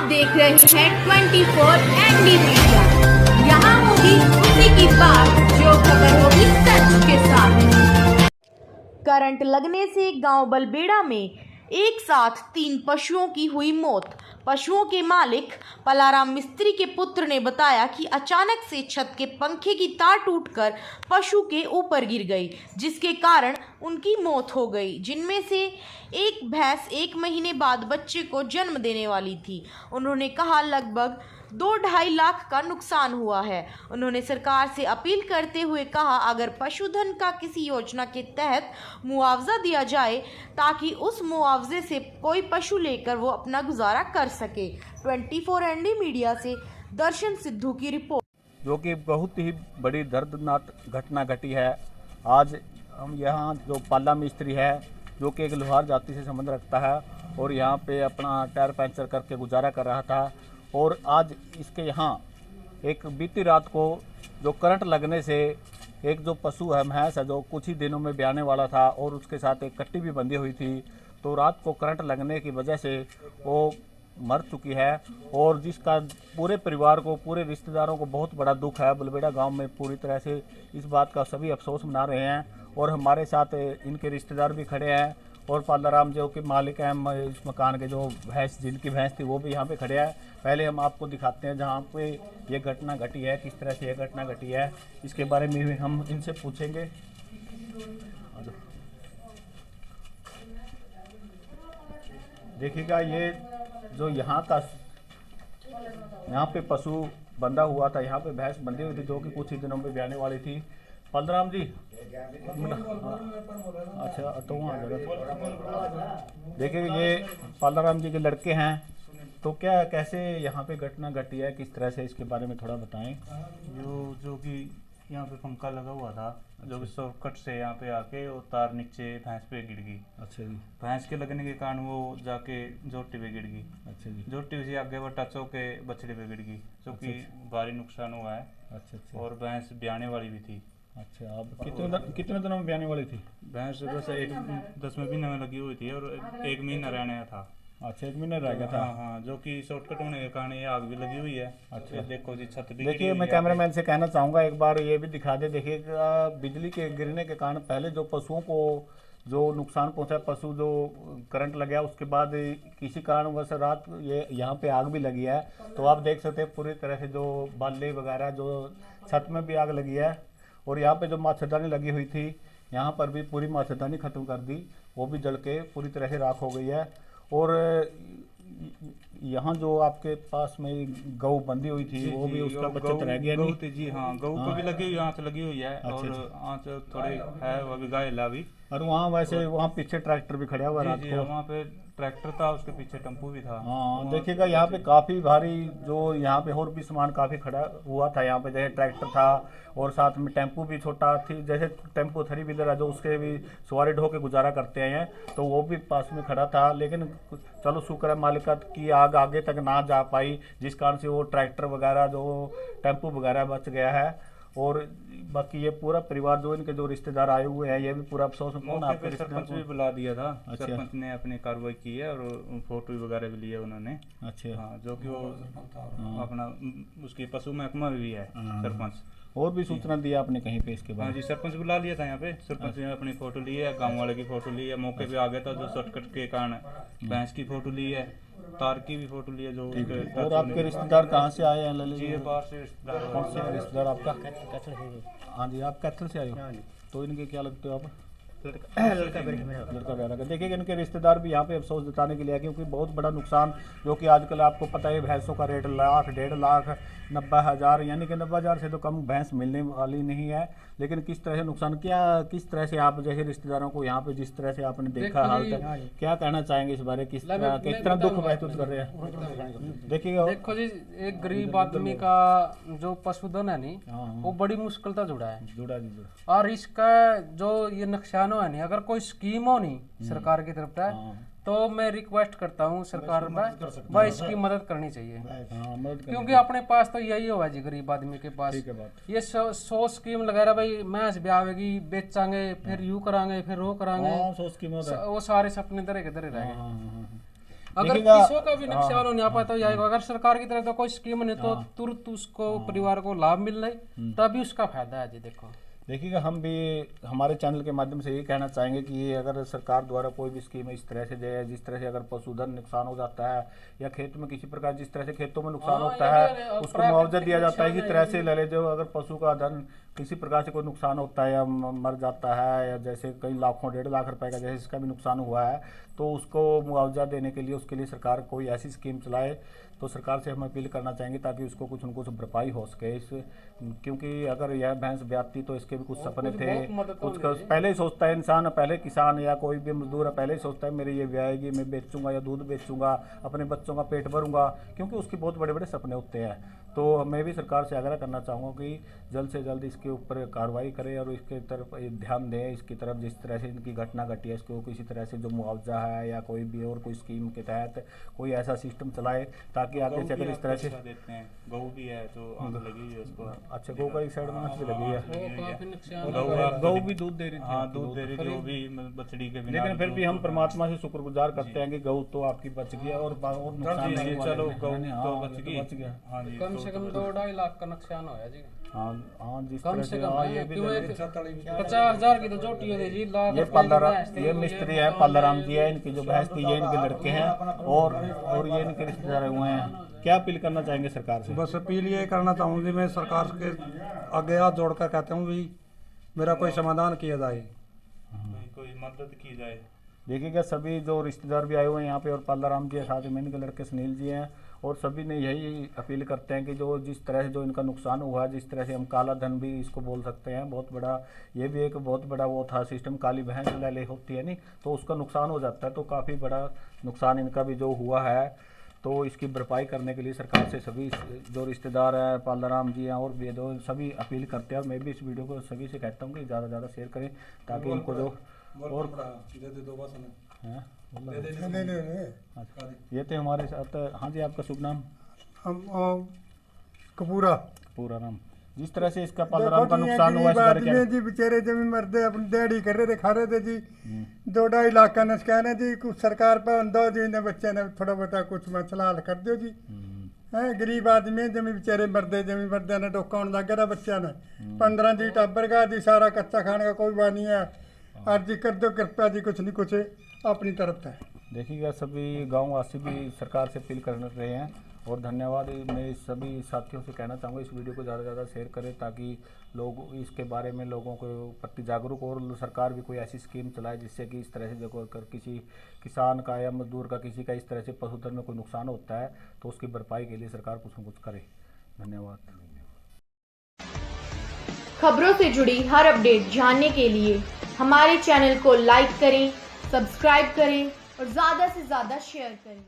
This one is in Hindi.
देख रहे हैं 24 एनडी मीडिया। यहाँ होगी उसी की बात जो खबर होगी सच के साथ। करंट लगने से गांव बलबेड़ा में एक साथ 3 पशुओं की हुई मौत। पशुओं के मालिक पलाराम मिस्त्री के पुत्र ने बताया कि अचानक से छत के पंखे की तार टूटकर पशु के ऊपर गिर गई, जिसके कारण उनकी मौत हो गई, जिनमें से एक भैंस 1 महीने बाद बच्चे को जन्म देने वाली थी। उन्होंने कहा लगभग 2-2.5 लाख का नुकसान हुआ है। उन्होंने सरकार से अपील करते हुए कहा अगर पशुधन का किसी योजना के तहत मुआवजा दिया जाए ताकि उस मुआवजे से कोई पशु लेकर वो अपना गुजारा कर सके। 24 एनडी मीडिया से दर्शन सिद्धू की रिपोर्ट। जो कि बहुत ही बड़ी दर्दनाक घटना घटी है। आज हम यहाँ जो पाला मिस्त्री है जो कि एक लोहार जाति से संबंध रखता है और यहाँ पे अपना टायर पंचर करके गुजारा कर रहा था, और आज इसके यहाँ एक बीती रात को जो करंट लगने से एक जो पशु है भैंस है जो कुछ ही दिनों में ब्याने वाला था और उसके साथ एक कट्टी भी बंधी हुई थी, तो रात को करंट लगने की वजह से वो मर चुकी है और जिसका पूरे परिवार को, पूरे रिश्तेदारों को बहुत बड़ा दुख है। बलबेड़ा गांव में पूरी तरह से इस बात का सभी अफसोस मना रहे हैं और हमारे साथ इनके रिश्तेदार भी खड़े हैं और पालाराम जो कि मालिक हैं इस मकान के, जो भैंस जिनकी भैंस थी वो भी यहाँ पे खड़े हैं। पहले हम आपको दिखाते हैं जहाँ पे ये घटना घटी है, किस तरह से ये घटना घटी है, इसके बारे में भी हम इनसे पूछेंगे। देखिएगा ये जो यहाँ पे पशु बंधा हुआ था, यहाँ पे भैंस बंधी हुई थी जो कि कुछ ही दिनों में ब्याने वाली थी। पालाराम जी, अच्छा तो वहाँ देखिए ये पालाराम जी के लड़के हैं, तो क्या कैसे यहाँ पे घटना घटी है, किस तरह से, इसके बारे में थोड़ा बताएं। जो कि यहाँ पे पंखा लगा हुआ था, जो कि शॉर्टकट से यहाँ पे आके वो तार नीचे भैंस पे गिर गई। अच्छा जी। भैंस के लगने के कारण वो जाके जोटी पे गिर गई। अच्छा जी। जोटी से आगे वो टच होके बछड़े पे गिर गई, जो कि भारी नुकसान हुआ है। अच्छा। और भैंस ब्याने वाली भी थी। अच्छा, आप कितने दिनों में ब्याने वाली थी? भैंस बस 10वें महीने में लगी हुई थी और 1 महीना रहने था। अच्छा, 1 महीने रह गया था। हाँ, जो कि शॉर्टकट होने के कारण ये आग भी लगी हुई है। अच्छा, देखो जी छत भी। देखिए मैं कैमरामैन से कहना चाहूँगा एक बार ये भी दिखा दे। देखिए बिजली के गिरने के कारण पहले जो पशुओं को जो नुकसान पहुंचा, पशु जो करंट लग गया, उसके बाद किसी कारणवश रात ये यहाँ पे आग भी लगी है। तो आप देख सकते हैं पूरी तरह से जो बाले वगैरह, जो छत में भी आग लगी है और यहाँ पे जो मच्छरदानी लगी हुई थी यहाँ पर भी पूरी मच्छरदानी ख़त्म कर दी, वो भी जल के पूरी तरह से राख हो गई है। और यहाँ जो आपके पास में गऊ बंधी हुई थी वो भी उसका बचत रह गया नहीं? जी हाँ, गऊ को भी लगी हुई, आँच लगी हुई है। और आँच थोड़ी है, वो भी घायल अभी। और वहाँ वैसे वहाँ पीछे ट्रैक्टर भी खड़ा हुआ रात को। वहाँ पे ट्रैक्टर था, उसके पीछे टेम्पो भी था। हाँ, देखिएगा यहाँ पे काफ़ी भारी जो यहाँ पे और भी सामान काफ़ी खड़ा हुआ था। यहाँ पे जैसे ट्रैक्टर था और साथ में टेम्पो भी छोटा थी, जैसे टेम्पो 3 व्हीलर है जो उसके भी सवारी ढो के गुजारा करते हैं, तो वो भी पास में खड़ा था। लेकिन चलो शुक्र है मालिक की आग आगे तक ना जा पाई, जिस कारण से वो ट्रैक्टर वगैरह जो टेम्पो वगैरह बच गया है। और बाकी ये पूरा परिवार जो इनके जो रिश्तेदार आए हुए हैं ये भी पूरा अफसोस। आपके सरपंच भी बुला दिया था। अच्छा। सरपंच ने अपनी कार्रवाई की है और फोटो वगैरह भी लिए उन्होंने। अच्छा। हाँ, जो कि वो अपना उसकी पशु महकमा भी है सरपंच। और भी सूचना दिया आपने कहीं पे इसके बाद? हाँ जी, सरपंच बुला लिया था यहाँ पे। सरपंच ने अपनी फोटो ली है, गाँव वाले की फोटो ली है, मौके पे आ गया था। जो शॉर्टकट के कारण भैंस की फोटो ली है, तार की भी फोटो ली है। जो और आपके रिश्तेदार कहाँ से आए हैं ललित जी? बाहर से रिश्तेदार। कौन से रिश्तेदार आपका? हाँ जी, आप कैथल से आए हो? तो इनके क्या लगते हो आप? लड़का ब्याह का। देखिए इनके रिश्तेदार भी यहाँ पे अफसोस जताने के लिए है, क्योंकि बहुत बड़ा नुकसान, जो कि आजकल आपको पता है भैंसों का रेट 1 लाख, 1.5 लाख, 90,000, यानी कि 90,000 से तो कम भैंस मिलने वाली नहीं है। लेकिन किस तरह से नुकसान, किस तरह से आप जैसे रिश्तेदारों को यहाँ पे जिस तरह से आपने देखा हाल तक, क्या कहना चाहेंगे इस बारे? किस तरह दुख महसूस कर रहे हैं? देखिए देखो जी, एक गरीब आदमी का जो पशुधन है नहीं, वो बड़ी मुश्किल से जुड़ा है। और इसका जो ये नुकसान हो है नहीं, अगर कोई स्कीम हो नहीं सरकार की तरफ से, तो मैं रिक्वेस्ट करता हूँ सरकार पर वह इसकी मदद करनी चाहिए। क्योंकि अपने पास तो यही होगा जी, गरीब आदमी के पास ये 100 स्कीम लगा रहा, भाई भैंस ब्यावेगी, बेचांगे, फिर यू करांगे, फिर वो करांगे, वो सारे सपने दरे के दरे रह गए। अगर देखिएगा, किसी का भी नुकसान होने आ पाता तो जाएगा। अगर सरकार की तरफ से कोई स्कीम नहीं तो तुरंत उसको परिवार को लाभ मिल रही, तभी उसका फायदा है जी। देखिएगा, हम भी हमारे चैनल के माध्यम से ये कहना चाहेंगे कि अगर सरकार द्वारा कोई भी स्कीम इस तरह से दे, जिस तरह से अगर पशुधन नुकसान हो जाता है या खेत में किसी प्रकार जिस तरह से खेतों में नुकसान होता है उसको मुआवजा दिया जाता है। इसी तरह से ले ले, जो अगर पशु का धन किसी प्रकार से कोई नुकसान होता है या मर जाता है, या जैसे कई लाखों 1.5 लाख रुपए का जैसे इसका भी नुकसान हुआ है, तो उसको मुआवजा देने के लिए उसके लिए सरकार कोई ऐसी स्कीम चलाए। तो सरकार से हम अपील करना चाहेंगे ताकि उसको कुछ न कुछ भरपाई हो सके इस, क्योंकि अगर यह भैंस ब्याती तो इसके भी कुछ सपने थे, कुछ पहले ही सोचता है इंसान, पहले किसान या कोई भी मजदूर है पहले ही सोचता है मेरी ये ब्याएगी, मैं बेचूंगा या दूध बेचूंगा, अपने बच्चों का पेट भरूंगा, क्योंकि उसके बहुत बड़े बड़े सपने होते हैं। तो मैं भी सरकार से आग्रह करना चाहूँगा कि जल्द से जल्द इसके ऊपर कार्रवाई करें और इसके तरफ ध्यान दें, इसकी तरफ जिस तरह से इनकी घटना घटी है इसको किसी तरह से जो मुआवजा है या कोई भी और कोई स्कीम के तहत कोई ऐसा सिस्टम चलाए ताकि आगे से अगर इस तरह से देते हैं। गऊ भी है जो आग लगी है उसको। अच्छा, गऊ का एक साइड में मछली लगी है, गऊ भी दूध दे रही थी। हाँ, दूध दे रही थी, वो भी बछड़ी के बिना। लेकिन फिर भी हम परमात्मा से शुक्रगुजार करते हैं कि गऊ तो आपकी बच गया और नुकसान नहीं हुआ। चलो गऊ तो बच गई। हाँ जी, कम से कम 2-2.5 लाख का नुकसान होया जी। हाँ जिस कम तरह से से कम ये भी 50,000 की तो जोटी है जी। लाख ये मिस्त्री है पालाराम जी है, इनकी जो भैंस थी ये इनके लड़के हैं और ये इनके रिश्तेदार हुए हैं। क्या अपील करना चाहेंगे सरकार से? बस अपील ये करना चाहूँगी मैं सरकार के आगे हाथ जोड़कर कहता हूँ भी मेरा कोई समाधान किया जाए, कोई मदद की जाए। देखिएगा, सभी जो रिश्तेदार भी आए हुए हैं यहाँ पे और पालाराम जी है, साथ में इनके लड़के सुनील जी हैं, और सभी ने यही अपील करते हैं कि जो जिस तरह से जो इनका नुकसान हुआ है, जिस तरह से हम काला धन भी इसको बोल सकते हैं, बहुत बड़ा ये भी एक बहुत बड़ा वो था सिस्टम, काली भैंस ले होती है नहीं तो उसका नुकसान हो जाता है, तो काफ़ी बड़ा नुकसान इनका भी जो हुआ है, तो इसकी भरपाई करने के लिए सरकार से सभी जो रिश्तेदार हैं पालाराम जी हैं और भी जो सभी अपील करते हैं। और मैं भी इस वीडियो को सभी से कहता हूँ कि ज़्यादा से ज़्यादा शेयर करें ताकि इनको जो और हैं ये थे हमारे साथ। हाँ जी, आपका शुभ नाम? कपूरा पूरा नाम। जिस तरह से इसका पालाराम का नुकसान हुआ इस बारे क्या? जी बेचारे जमीन मरदे अपनी दिहाड़ी कर रहे थे, खा रहे थे जी। 2-2.5 लाख का नुकसान है जी। कुछ सरकार पर दो जी ने बच्चे ने थोड़ा बहुत कुछ मसला हल कर दो जी। है गरीब आदमी जमी बेचारे मरदे जमी मरदे ने डोका होने लग गया बच्चा ने 15 जी टाबर का जी, सारा कच्चा खाने का कोई बात नहीं है। अर्जी कर दो कृपया जी, कुछ नहीं कुछ अपनी तरफ से। देखिएगा, सभी गाँव वासी भी सरकार से अपील कर रहे हैं और धन्यवाद। मैं सभी साथियों से कहना चाहूँगा इस वीडियो को ज़्यादा से ज़्यादा शेयर करें ताकि लोग इसके बारे में लोगों को प्रति जागरूक और सरकार भी कोई ऐसी स्कीम चलाए जिससे कि इस तरह से जो अगर किसी किसान का या मजदूर का किसी का इस तरह से पशुधन में कोई नुकसान होता है तो उसकी भरपाई के लिए सरकार कुछ न कुछ करे। धन्यवाद। खबरों से जुड़ी हर अपडेट जानने के लिए हमारे चैनल को लाइक करें, सब्सक्राइब करें और ज़्यादा से ज़्यादा शेयर करें।